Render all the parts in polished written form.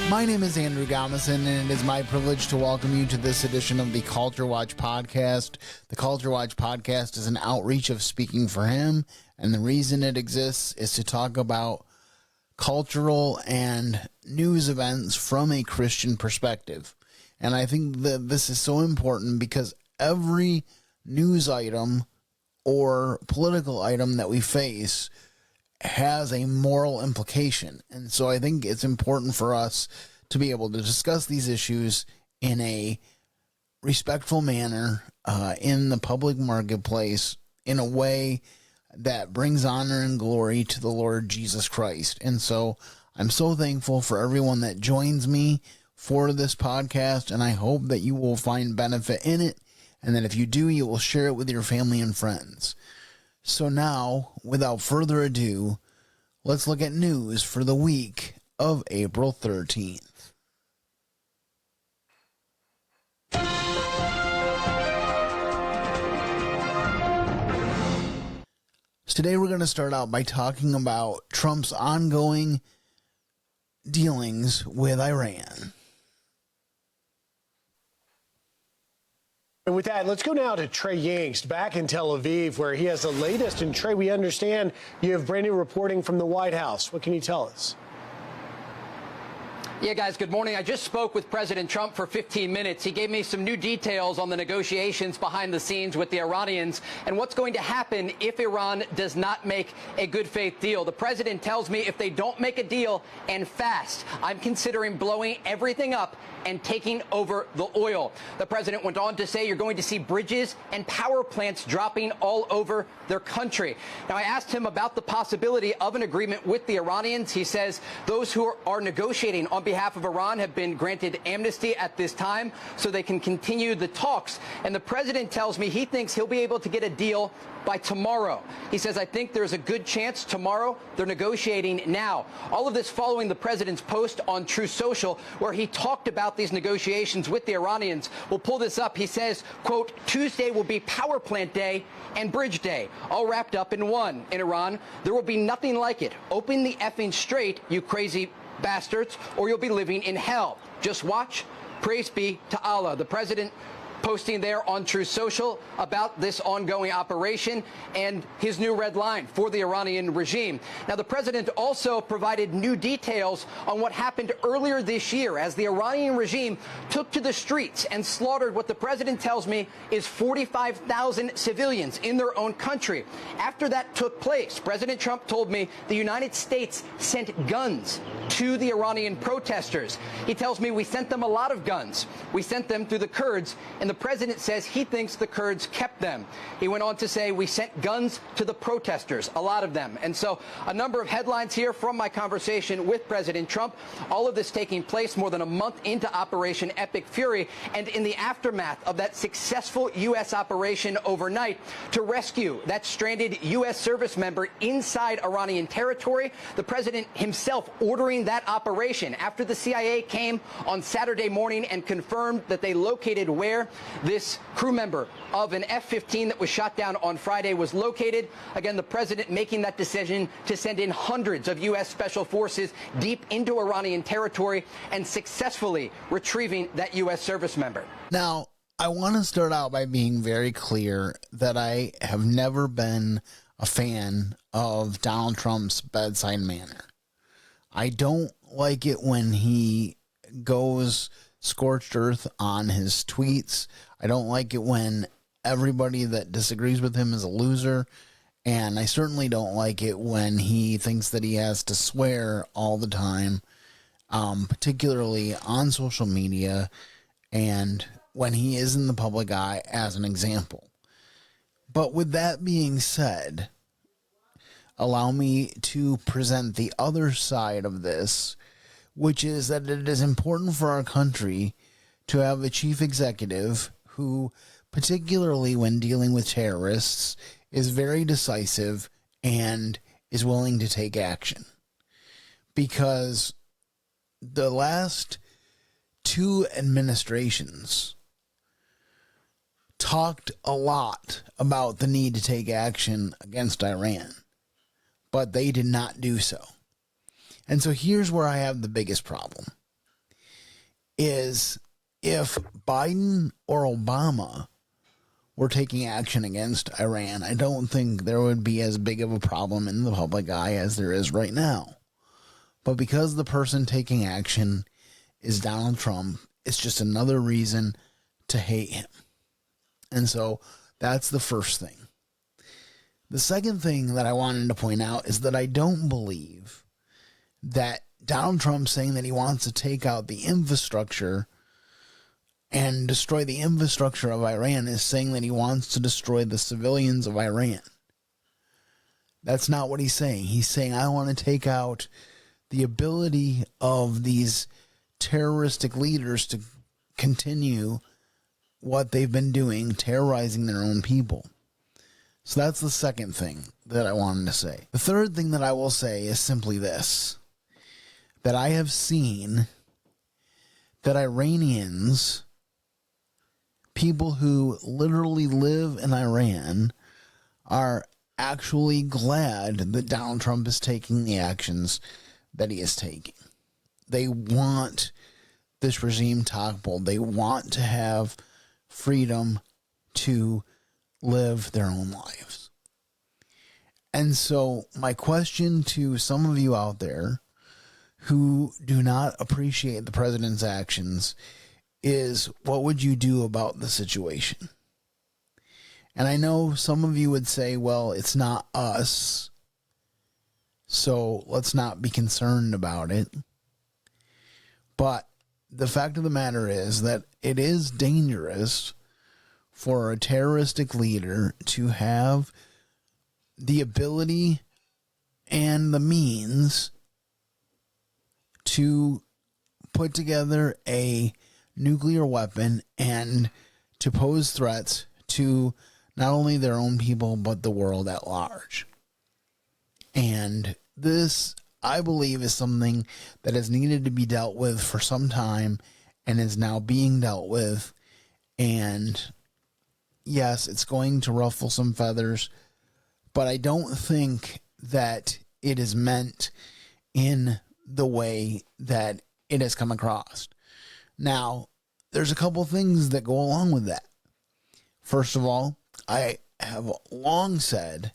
My name is Andrew Gommesen, and it is my privilege to welcome you to this edition of the Culture Watch podcast. The Culture Watch podcast is an outreach of Speaking for Him, and the reason it exists is to talk about cultural and news events from a Christian perspective. And I think that this is so important because every news item or political item that we face has a moral implication. And so I think it's important for us to be able to discuss these issues in a respectful manner, in the public marketplace, in a way that brings honor and glory to the Lord Jesus Christ. And so I'm so thankful for everyone that joins me for this podcast, and I hope that you will find benefit in it, and that if you do, you will share it with your family and friends. So now, without further ado, let's look at news for the week of April 13th. Today we're going to start out by talking about Trump's ongoing dealings with Iran. And with that, let's go now to Trey Yingst back in Tel Aviv, where he has the latest. And Trey, we understand you have brand new reporting from the White House. What can you tell us? Yeah, guys, good morning. I just spoke with President Trump for 15 minutes. He gave me some new details on the negotiations behind the scenes with the Iranians and what's going to happen if Iran does not make a good faith deal. The president tells me if they don't make a deal and fast, I'm considering blowing everything up and taking over the oil. The president went on to say you're going to see bridges and power plants dropping all over their country. Now, I asked him about the possibility of an agreement with the Iranians. He says those who are negotiating on behalf of Iran have been granted amnesty at this time so they can continue the talks. And the president tells me he thinks he'll be able to get a deal by tomorrow. He says, I think there's a good chance tomorrow. They're negotiating now. All of this following the president's post on Truth Social, where he talked about these negotiations with the Iranians. We'll pull this up. He says, quote, Tuesday will be power plant day and bridge day, all wrapped up in one. In Iran, there will be nothing like it. Open the effing straight, you crazy bastards, or you'll be living in hell. Just watch. Praise be to Allah. The president posting there on Truth Social about this ongoing operation and his new red line for the Iranian regime. Now, the president also provided new details on what happened earlier this year as the Iranian regime took to the streets and slaughtered what the president tells me is 45,000 civilians in their own country. After that took place, President Trump told me the United States sent guns to the Iranian protesters. He tells me we sent them a lot of guns. We sent them through the Kurds, and the president says he thinks the Kurds kept them. He went on to say we sent guns to the protesters, a lot of them. And so a number of headlines here from my conversation with President Trump, all of this taking place more than a month into Operation Epic Fury and in the aftermath of that successful U.S. operation overnight to rescue that stranded U.S. service member inside Iranian territory. The president himself ordering that operation after the CIA came on Saturday morning and confirmed that they located where this crew member of an F-15 that was shot down on Friday was located. Again, the president making that decision to send in hundreds of U.S. special forces deep into Iranian territory and successfully retrieving that U.S. service member. Now, I want to start out by being very clear that I have never been a fan of Donald Trump's bedside manner. I don't like it when he goes scorched earth on his tweets. I don't like it when everybody that disagrees with him is a loser. And I certainly don't like it when he thinks that he has to swear all the time, particularly on social media and when he is in the public eye as an example. But with that being said, allow me to present the other side of this, which is that it is important for our country to have a chief executive who, particularly when dealing with terrorists, is very decisive and is willing to take action. Because the last two administrations talked a lot about the need to take action against Iran, but they did not do so. And so here's where I have the biggest problem. is if Biden or Obama were taking action against Iran, I don't think there would be as big of a problem in the public eye as there is right now. But because the person taking action is Donald Trump, it's just another reason to hate him. And so that's the first thing. The second thing that I wanted to point out is that I don't believe that Donald Trump saying that he wants to take out the infrastructure and destroy the infrastructure of Iran is saying that he wants to destroy the civilians of Iran. That's not what he's saying. He's saying, I want to take out the ability of these terroristic leaders to continue what they've been doing, terrorizing their own people. So that's the second thing that I wanted to say. The third thing that I will say is simply this, that I have seen that Iranians, people who literally live in Iran, are actually glad that Donald Trump is taking the actions that he is taking. They want this regime toppled. They want to have freedom to live their own lives. And so my question to some of you out there who do not appreciate the president's actions is, what would you do about the situation? And I know some of you would say, well, it's not us, so let's not be concerned about it. But the fact of the matter is that it is dangerous for a terroristic leader to have the ability and the means to put together a nuclear weapon and to pose threats to not only their own people, but the world at large. And this, I believe, is something that has needed to be dealt with for some time and is now being dealt with. And yes, it's going to ruffle some feathers, but I don't think that it is meant in the way that it has come across. Now, there's a couple things that go along with that. First of all, I have long said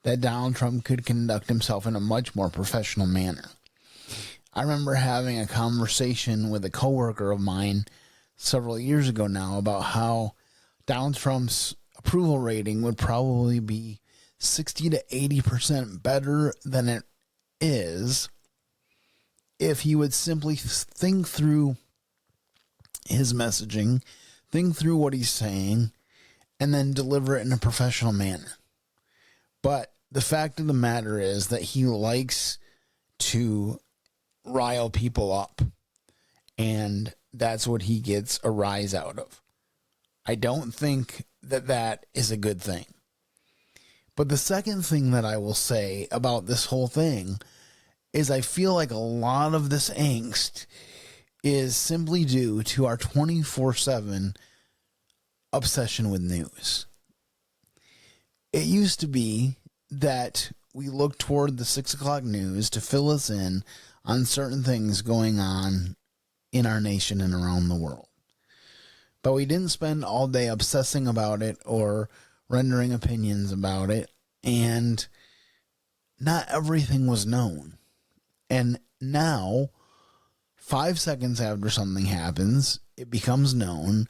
that Donald Trump could conduct himself in a much more professional manner. I remember having a conversation with a coworker of mine several years ago now about how Donald Trump's approval rating would probably be 60 to 80% better than it is if he would simply think through his messaging, think through what he's saying, and then deliver it in a professional manner. But the fact of the matter is that he likes to rile people up, and that's what he gets a rise out of. I don't think that that is a good thing. But the second thing that I will say about this whole thing is I feel like a lot of this angst is simply due to our 24/7 obsession with news. It used to be that we looked toward the 6 o'clock news to fill us in on certain things going on in our nation and around the world. But we didn't spend all day obsessing about it or rendering opinions about it. And not everything was known. And now, 5 seconds after something happens, it becomes known,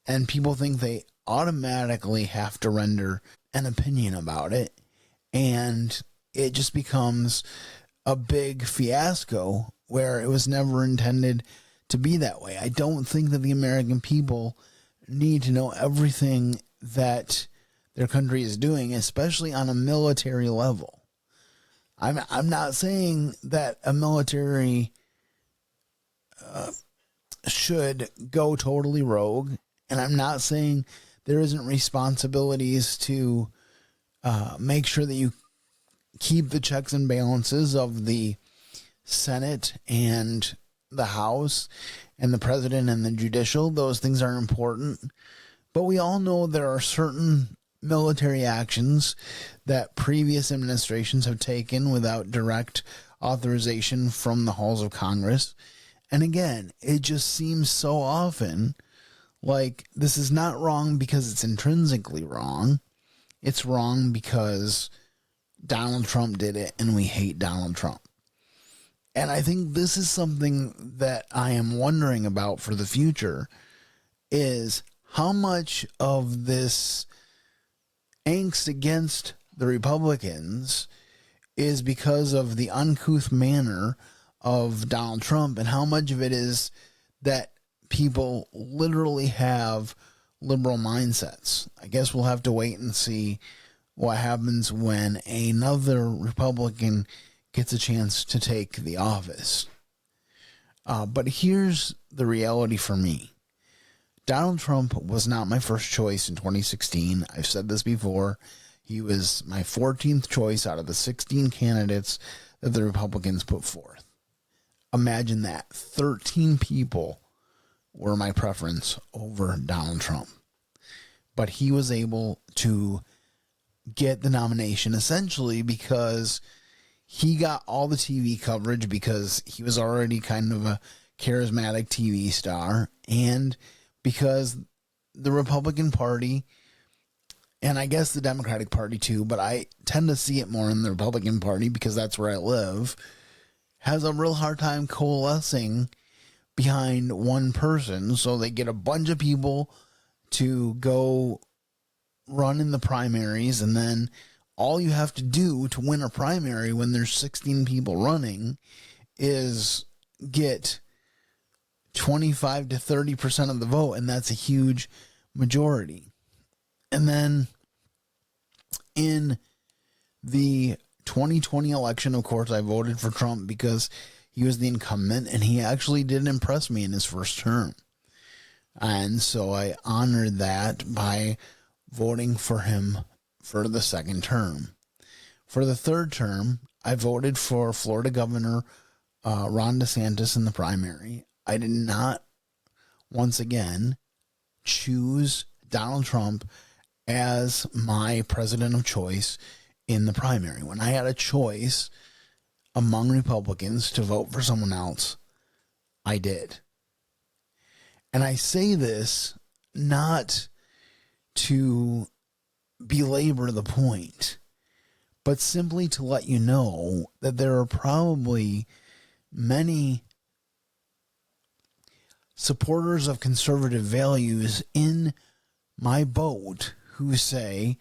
and people think they automatically have to render an opinion about it. And it just becomes a big fiasco where it was never intended to be that way. I don't think that the American people need to know everything that their country is doing, especially on a military level. I'm not saying that a military should go totally rogue, and I'm not saying there isn't responsibilities to make sure that you keep the checks and balances of the Senate and the House and the president and the judicial. Those things are important. But we all know there are certain military actions that previous administrations have taken without direct authorization from the halls of Congress. And again, it just seems so often like this is not wrong because it's intrinsically wrong. It's wrong because Donald Trump did it and we hate Donald Trump. And I think this is something that I am wondering about for the future, is how much of this angst against the Republicans is because of the uncouth manner of Donald Trump, and how much of it is that people literally have liberal mindsets. I guess we'll have to wait and see what happens when another Republican gets a chance to take the office. But here's the reality for me. Donald Trump was not my first choice in 2016. I've said this before. He was my 14th choice out of the 16 candidates that the Republicans put forth. Imagine that. 13 people were my preference over Donald Trump. But he was able to get the nomination essentially because he got all the TV coverage, because he was already kind of a charismatic TV star, and because the Republican Party, and I guess the Democratic Party too, but I tend to see it more in the Republican Party because that's where I live, has a real hard time coalescing behind one person. So they get a bunch of people to go run in the primaries, and then all you have to do to win a primary when there's 16 people running is get 25 to 30% of the vote, and that's a huge majority. And then in the 2020 election, of course, I voted for Trump because he was the incumbent, and he actually did impress me in his first term. And so I honored that by voting for him for the second term. For the third term, I voted for Florida Governor Ron DeSantis in the primary. I did not, once again, choose Donald Trump as my president of choice in the primary. When I had a choice among Republicans to vote for someone else, I did. And I say this not to belabor the point, but simply to let you know that there are probably many supporters of conservative values in my boat who say,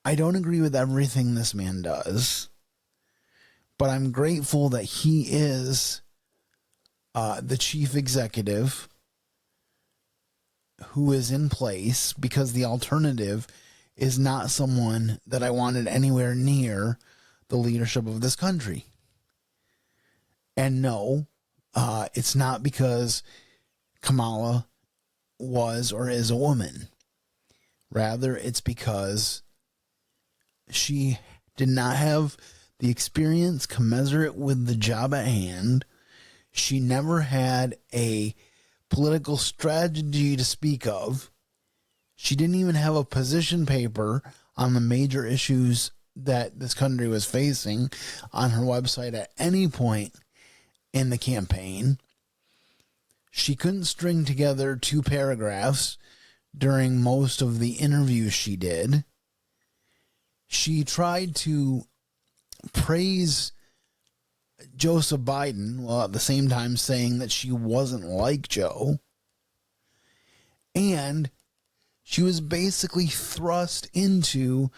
I don't agree with everything this man does, but I'm grateful that he is the chief executive who is in place, because the alternative is not someone that I wanted anywhere near the leadership of this country. And no, it's not because Kamala was or is a woman. Rather, it's because she did not have the experience commensurate with the job at hand. She never had a political strategy to speak of. She didn't even have a position paper on the major issues that this country was facing on her website at any point in the campaign. She couldn't string together 2 paragraphs during most of the interviews she did. She tried to praise Joseph Biden while at the same time saying that she wasn't like Joe. And she was basically thrust into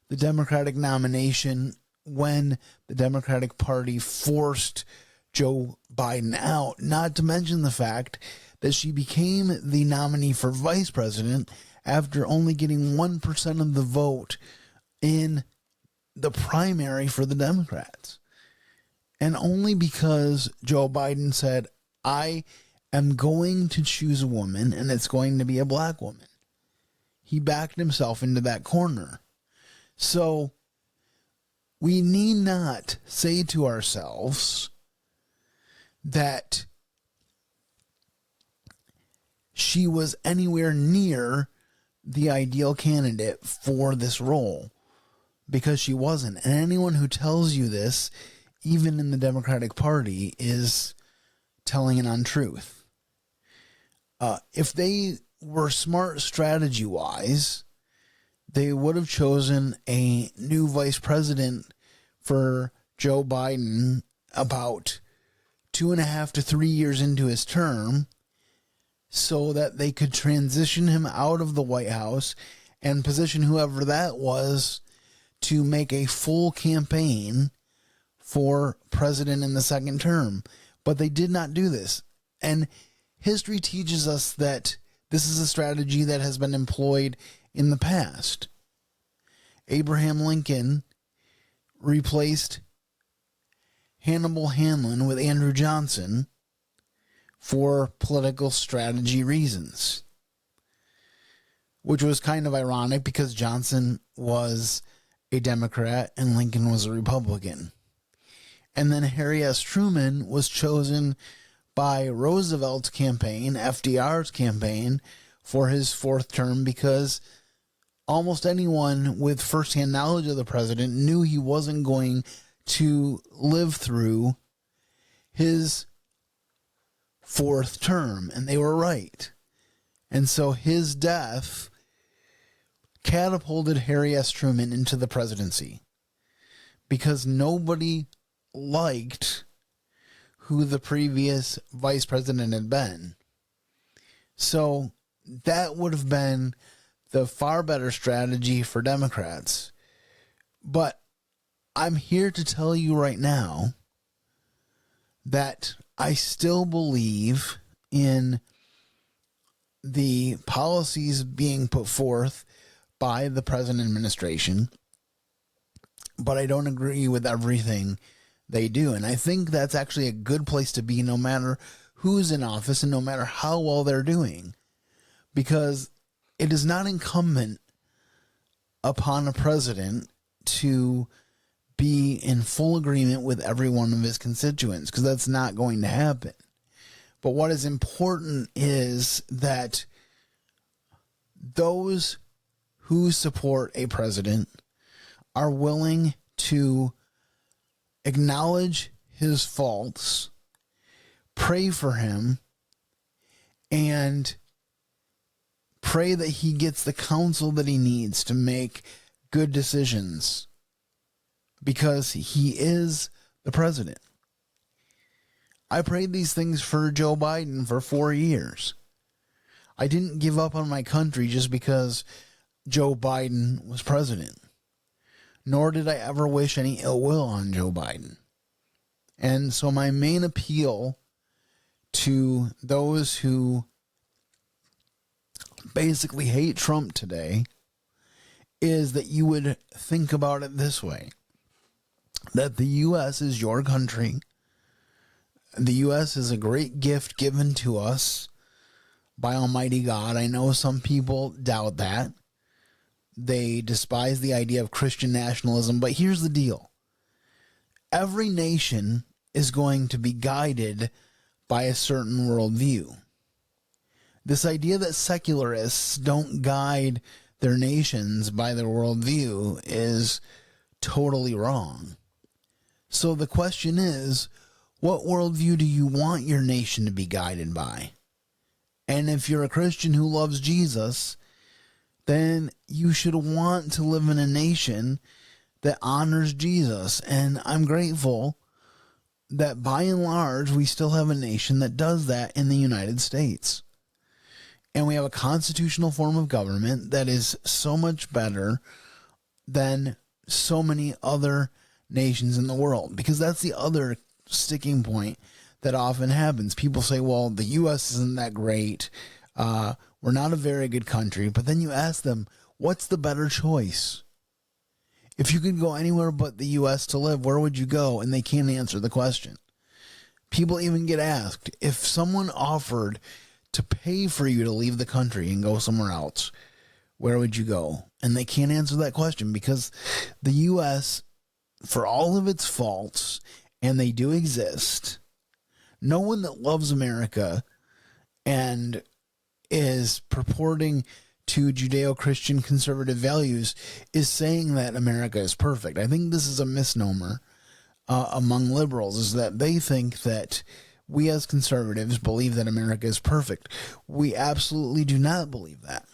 the Democratic nomination when the Democratic Party forced Joe Biden out, not to mention the fact that she became the nominee for vice president after only getting 1% of the vote in the primary for the Democrats. And only because Joe Biden said, I am going to choose a woman, and it's going to be a black woman. He backed himself into that corner. So we need not say to ourselves that she was anywhere near the ideal candidate for this role, because she wasn't. And anyone who tells you this, even in the Democratic Party, is telling an untruth. If they were smart strategy-wise, they would have chosen a new vice president for Joe Biden about 2.5 to 3 years into his term so that they could transition him out of the White House and position whoever that was to make a full campaign for president in the second term. But they did not do this. And history teaches us that this is a strategy that has been employed in the past. Abraham Lincoln replaced Hannibal Hamlin with Andrew Johnson for political strategy reasons, which was kind of ironic because Johnson was a Democrat and Lincoln was a Republican. And then Harry S. Truman was chosen by Roosevelt's campaign, FDR's campaign, for his fourth term because almost anyone with firsthand knowledge of the president knew he wasn't going to live through his fourth term, and they were right. And so his death catapulted Harry S. Truman into the presidency because nobody liked who the previous vice president had been. So that would have been the far better strategy for Democrats. But I'm here to tell you right now that I still believe in the policies being put forth by the present administration, but I don't agree with everything they do. And I think that's actually a good place to be no matter who's in office and no matter how well they're doing, because it is not incumbent upon a president to be in full agreement with every one of his constituents, because that's not going to happen. But what is important is that those who support a president are willing to acknowledge his faults, pray for him, and pray that he gets the counsel that he needs to make good decisions, because he is the president. I prayed these things for Joe Biden for 4 years. I didn't give up on my country just because Joe Biden was president, nor did I ever wish any ill will on Joe Biden. And so my main appeal to those who basically hate Trump today is that you would think about it this way, that the U.S. is your country. The U.S. is a great gift given to us by Almighty God. I know some people doubt that. They despise the idea of Christian nationalism, but here's the deal. Every nation is going to be guided by a certain worldview. This idea that secularists don't guide their nations by their worldview is totally wrong. So the question is, what worldview do you want your nation to be guided by? And if you're a Christian who loves Jesus, then you should want to live in a nation that honors Jesus. And I'm grateful that by and large, we still have a nation that does that in the United States. And we have a constitutional form of government that is so much better than so many other nations in the world. Because that's the other sticking point that often happens. People say, well, the U.S. isn't that great. We're not a very good country. But then you ask them, what's the better choice? If you could go anywhere but the U.S. to live, where would you go? And they can't answer the question. People even get asked, if someone offered to pay for you to leave the country and go somewhere else, where would you go? And they can't answer that question because the U.S., for all of its faults, and they do exist, no one that loves America and is purporting to Judeo-Christian conservative values is saying that America is perfect. I think this is a misnomer among liberals, is that they think that we as conservatives believe that America is perfect. We absolutely do not believe that.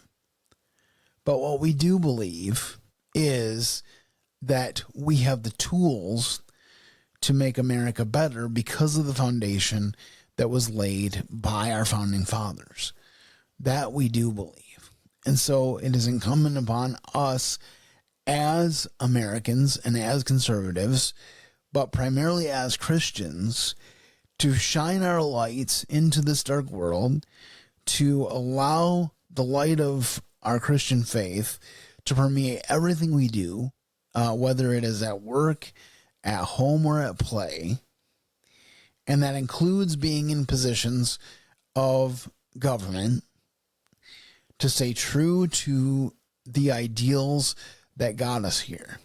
But what we do believe is that we have the tools to make America better because of the foundation that was laid by our founding fathers. That we do believe. And so it is incumbent upon us as Americans and as conservatives, but primarily as Christians, to shine our lights into this dark world, to allow the light of our Christian faith to permeate everything we do, whether it is at work, at home, or at play. And that includes being in positions of government, to stay true to the ideals that got us here.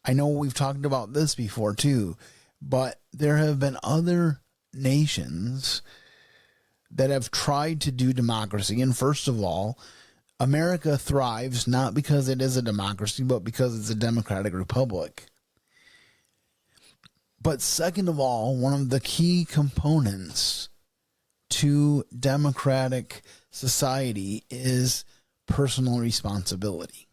I know we've talked about this before too, but there have been other nations that have tried to do democracy. And first of all, America thrives not because it is a democracy, but because it's a democratic republic. But second of all, one of the key components to democratic society is personal responsibility.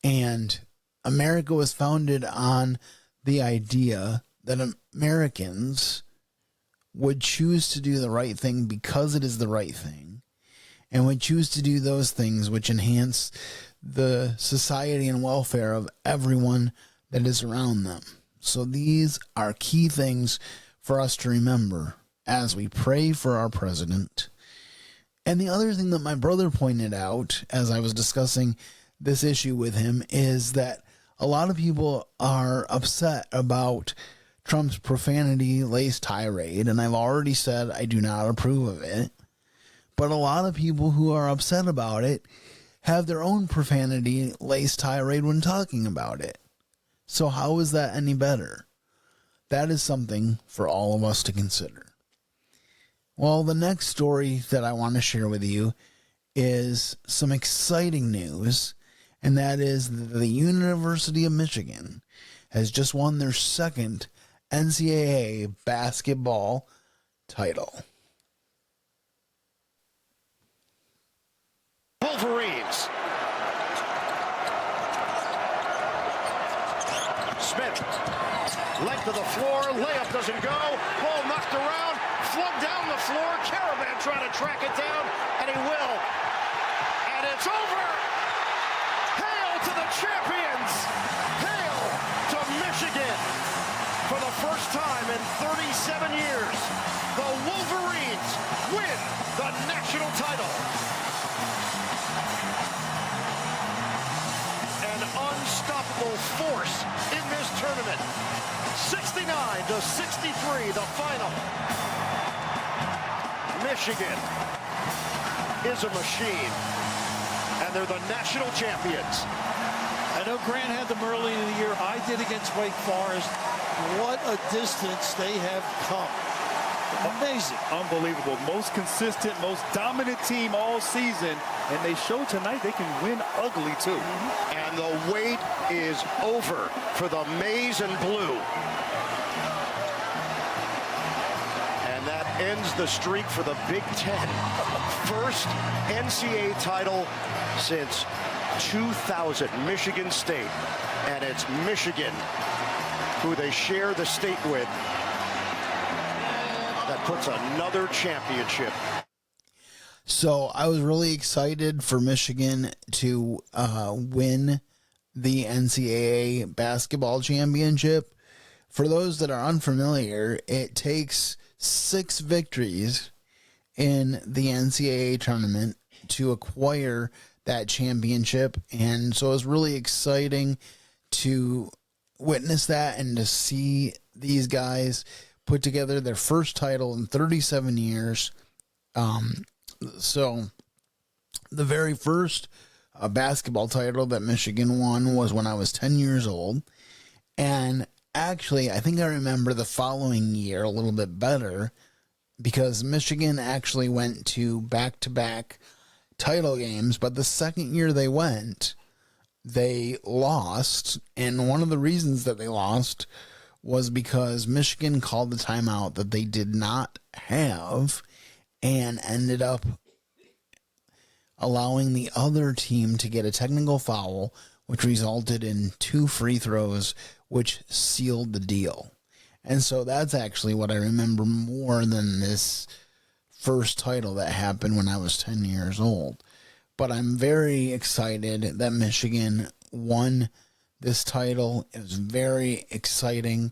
And America was founded on the idea that Americans would choose to do the right thing because it is the right thing, and would choose to do those things which enhance the society and welfare of everyone that is around them. So these are key things for us to remember as we pray for our president. And the other thing that my brother pointed out as I was discussing this issue with him is that a lot of people are upset about Trump's profanity-laced tirade, and I've already said I do not approve of it. But a lot of people who are upset about it have their own profanity-laced tirade when talking about it. So how is that any better? That is something for all of us to consider. Well, the next story that I want to share with you is some exciting news, and that is that the University of Michigan has just won their second NCAA basketball title. Wolverines. Smith, length of the floor, layup doesn't go, ball knocked around, flung down the floor, Caravan trying to track it down, and he will. And it's over! Hail to the champions! Hail to Michigan! For the first time in 37 years, the Wolverines win the national title. An unstoppable force in this tournament. 69-63, the final. Michigan is a machine, and they're the national champions. I know Grant had them early in the year. I did against Wake Forest. What a distance they have come. Amazing. Unbelievable. Most consistent, most dominant team all season. And they showed tonight they can win ugly, too. And the wait is over for the maize and blue. And that ends the streak for the Big Ten. First NCAA title since 2000, Michigan State. And it's Michigan, who they share the state with, that puts another championship. So I was really excited for Michigan to win the NCAA basketball championship. For those that are unfamiliar, it takes 6 victories in the NCAA tournament to acquire that championship. And so it was really exciting to witness that and to see these guys put together their first title in 37 years. So the very first basketball title that Michigan won was when I was 10 years old. And actually, I think I remember the following year a little bit better because Michigan actually went to back-to-back title games. But the second year they went, they lost. And one of the reasons that they lost was because Michigan called the timeout that they did not have and ended up allowing the other team to get a technical foul, which resulted in 2 free throws, which sealed the deal. And so that's actually what I remember more than this first title that happened when I was 10 years old. But I'm very excited that Michigan won this title. It was very exciting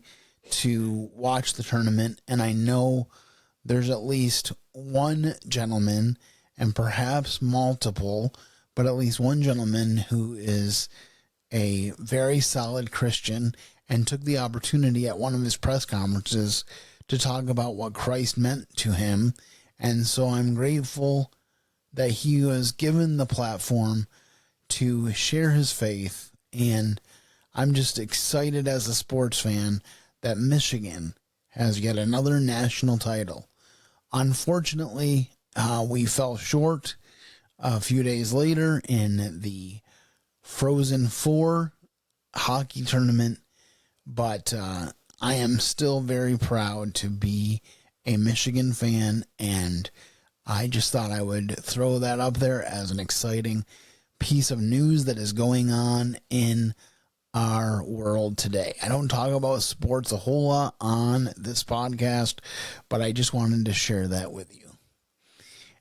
to watch the tournament, and I know there's at least one gentleman, and perhaps multiple, but at least one gentleman who is a very solid Christian and took the opportunity at one of his press conferences to talk about what Christ meant to him. And so I'm grateful that he was given the platform to share his faith. And I'm just excited as a sports fan that Michigan has yet another national title. Unfortunately, we fell short a few days later in the Frozen Four hockey tournament, but I am still very proud to be a Michigan fan, and I just thought I would throw that up there as an exciting piece of news that is going on in our world today. I don't talk about sports a whole lot on this podcast, but I just wanted to share that with you.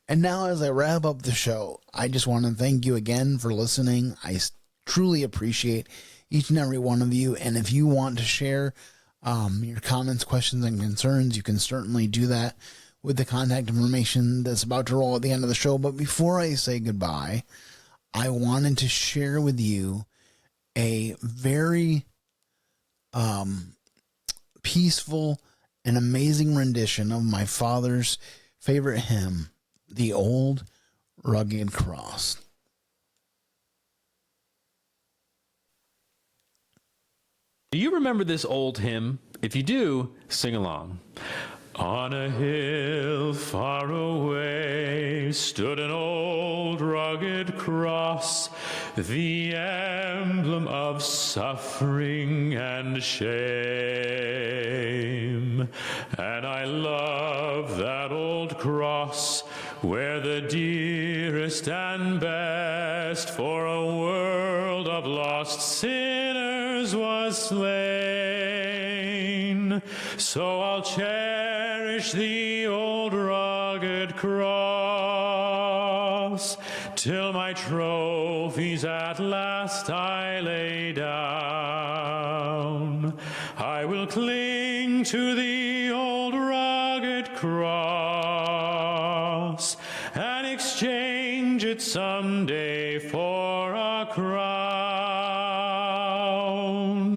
And now, as I wrap up the show, I just want to thank you again for listening. I truly appreciate each and every one of you. And if you want to share your comments, questions, and concerns, you can certainly do that with the contact information that's about to roll at the end of the show. But before I say goodbye, I wanted to share with you a very peaceful and amazing rendition of my father's favorite hymn, The Old Rugged Cross. Do you remember this old hymn? If you do, sing along. On a hill far away stood an old rugged cross, the emblem of suffering and shame. And I love that old cross, where the dearest and best for a world of lost sinners was slain. So I'll cherish the old rugged cross till my trophies at last I lay down. I will cling to the old rugged cross and exchange it someday for a crown.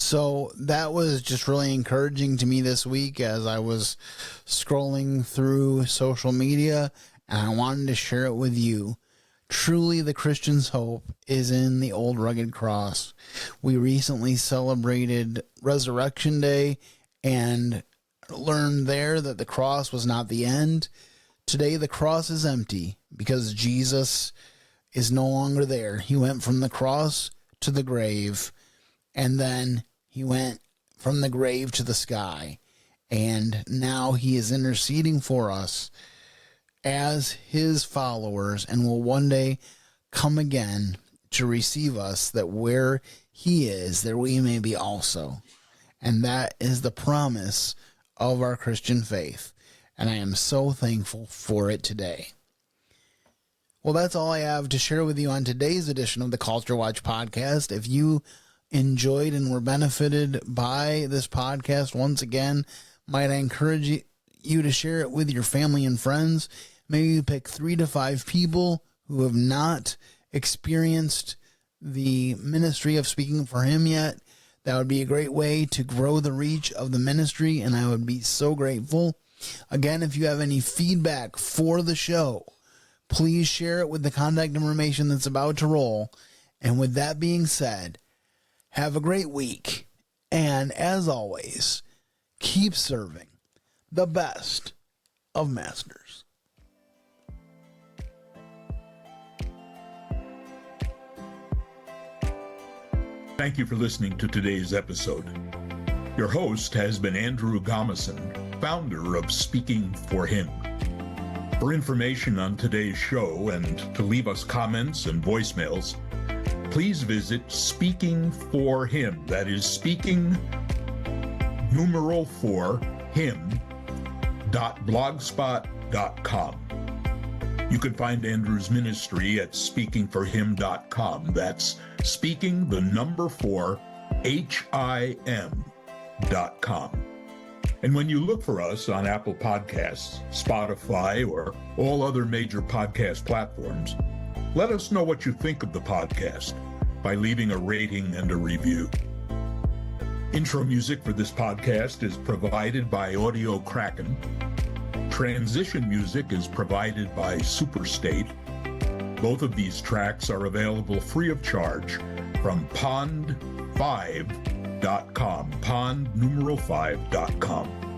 So that was just really encouraging to me this week as I was scrolling through social media, and I wanted to share it with you. Truly, the Christian's hope is in the old rugged cross. We recently celebrated Resurrection Day and learned there that the cross was not the end. Today, the cross is empty because Jesus is no longer there. He went from the cross to the grave, and then he went from the grave to the sky. And now he is interceding for us as his followers and will one day come again to receive us, that where he is, there we may be also. And that is the promise of our Christian faith. And I am so thankful for it today. Well, that's all I have to share with you on today's edition of the Culture Watch podcast. If you enjoyed and were benefited by this podcast, once again, might I encourage you to share it with your family and friends. Maybe you pick 3 to 5 people who have not experienced the ministry of Speaking for Him yet. That would be a great way to grow the reach of the ministry, and I would be so grateful. Again, if you have any feedback for the show, please share it with the contact information that's about to roll. And with that being said, have a great week. And as always, keep serving the best of masters. Thank you for listening to today's episode. Your host has been Andrew Gommesen, founder of Speaking for Him. For information on today's show and to leave us comments and voicemails, please visit Speaking for Him. That is speaking numeral for him.blogspot.com. You can find Andrew's ministry at speakingforhim.com. That's speaking the number 4 HIM.com. And when you look for us on Apple Podcasts, Spotify, or all other major podcast platforms, let us know what you think of the podcast by leaving a rating and a review. Intro music for this podcast is provided by Audio Kraken. Transition music is provided by Superstate. Both of these tracks are available free of charge from pond5.com, pond numeral 5.com.